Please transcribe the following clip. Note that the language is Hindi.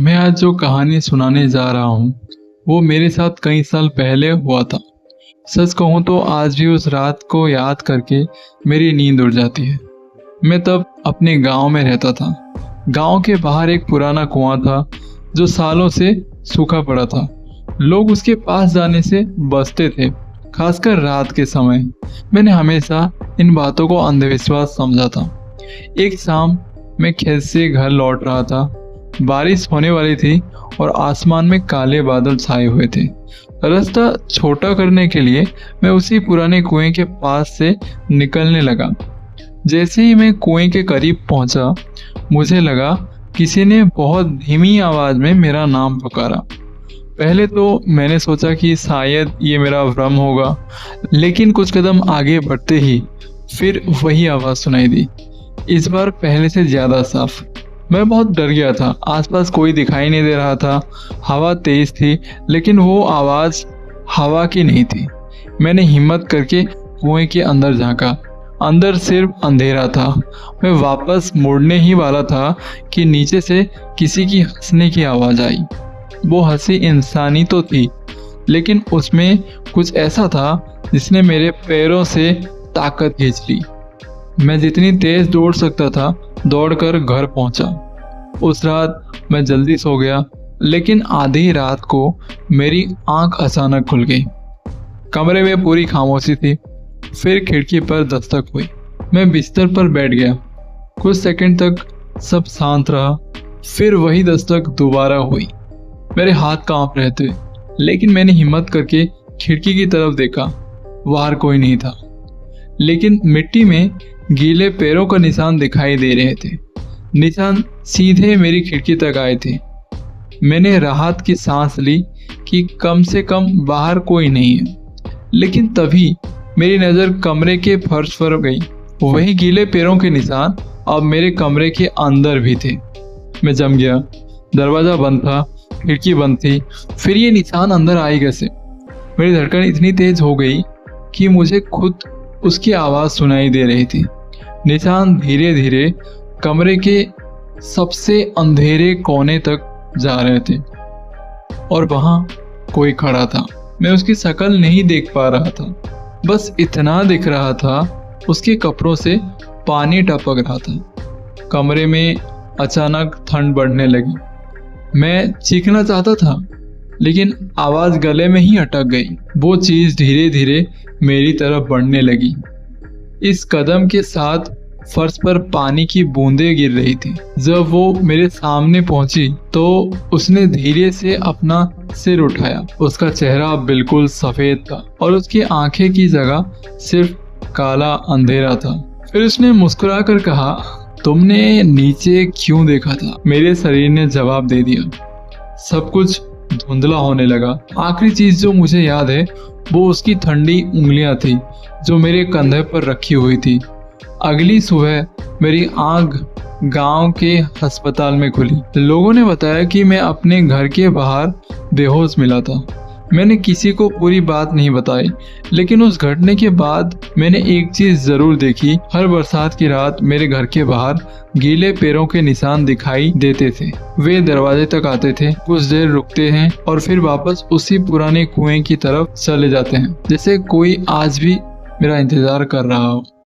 मैं आज जो कहानी सुनाने जा रहा हूँ वो मेरे साथ कई साल पहले हुआ था। सच कहूँ तो आज भी उस रात को याद करके मेरी नींद उड़ जाती है। मैं तब अपने गांव में रहता था। गांव के बाहर एक पुराना कुआं था जो सालों से सूखा पड़ा था। लोग उसके पास जाने से बचते थे, खासकर रात के समय। मैंने हमेशा इन बातों को अंधविश्वास समझा था। एक शाम मैं खेत से घर लौट रहा था। बारिश होने वाली थी और आसमान में काले बादल छाए हुए थे। रास्ता छोटा करने के लिए मैं उसी पुराने कुएं के पास से निकलने लगा। जैसे ही मैं कुएं के करीब पहुंचा, मुझे लगा किसी ने बहुत धीमी आवाज में मेरा नाम पुकारा। पहले तो मैंने सोचा कि शायद ये मेरा भ्रम होगा, लेकिन कुछ कदम आगे बढ़ते ही फिर वही आवाज सुनाई दी, इस बार पहले से ज्यादा साफ। मैं बहुत डर गया था। आसपास कोई दिखाई नहीं दे रहा था। हवा तेज थी, लेकिन वो आवाज हवा की नहीं थी। मैंने हिम्मत करके कुएं के अंदर झांका। अंदर सिर्फ अंधेरा था। मैं वापस मुड़ने ही वाला था कि नीचे से किसी की हंसने की आवाज आई। वो हंसी इंसानी तो थी, लेकिन उसमें कुछ ऐसा था जिसने मेरे पैरों से ताकत खींच ली। मैं जितनी तेज दौड़ सकता था दौड़कर घर पहुंचा। उस रात मैं जल्दी सो गया, लेकिन आधी रात को मेरी आंख अचानक खुल गई। कमरे में पूरी खामोशी थी। फिर खिड़की पर दस्तक हुई। मैं बिस्तर पर बैठ गया। कुछ सेकंड तक सब शांत रहा। फिर वही दस्तक दोबारा हुई। मेरे हाथ कांप रहे थे, लेकिन मैंने हिम्मत करके खिड़की की तरफ देखा। बाहर कोई नहीं था, लेकिन मिट्टी में गीले पैरों का निशान दिखाई दे रहे थे। निशान सीधे मेरी खिड़की तक आए थे। मैंने राहत की सांस ली कि कम से कम बाहर कोई नहीं है, लेकिन तभी मेरी नज़र कमरे के फर्श पर गई। वही गीले पैरों के निशान अब मेरे कमरे के अंदर भी थे। मैं जम गया। दरवाज़ा बंद था, खिड़की बंद थी, फिर ये निशान अंदर आए कैसे? मेरी धड़कन इतनी तेज हो गई कि मुझे खुद उसकी आवाज़ सुनाई दे रही थी। निशान धीरे धीरे कमरे के सबसे अंधेरे कोने तक जा रहे थे और वहां कोई खड़ा था। मैं उसकी शक्ल नहीं देख पा रहा था, बस इतना दिख रहा था उसके कपड़ों से पानी टपक रहा था। कमरे में अचानक ठंड बढ़ने लगी। मैं चीखना चाहता था, लेकिन आवाज गले में ही अटक गई। वो चीज धीरे धीरे मेरी तरफ बढ़ने लगी। इस कदम के साथ फर्श पर पानी की बूंदें गिर रही थी। जब वो मेरे सामने पहुंची तो उसने धीरे से अपना सिर उठाया। उसका चेहरा बिल्कुल सफेद था और उसकी आंखें की जगह सिर्फ काला अंधेरा था। फिर उसने मुस्कुराकर कहा, तुमने नीचे क्यों देखा था? मेरे शरीर ने जवाब दे दिया। सब कुछ धुंधला होने लगा। आखिरी चीज जो मुझे याद है वो उसकी ठंडी उंगलियां थी जो मेरे कंधे पर रखी हुई थी। अगली सुबह मेरी आंख गांव के अस्पताल में खुली। लोगों ने बताया कि मैं अपने घर के बाहर बेहोश मिला था। मैंने किसी को पूरी बात नहीं बताई, लेकिन उस घटने के बाद मैंने एक चीज जरूर देखी। हर बरसात की रात मेरे घर के बाहर गीले पैरों के निशान दिखाई देते थे। वे दरवाजे तक आते थे, कुछ देर रुकते हैं और फिर वापस उसी पुराने कुएं की तरफ चले जाते हैं, जैसे कोई आज भी मेरा इंतजार कर रहा हो।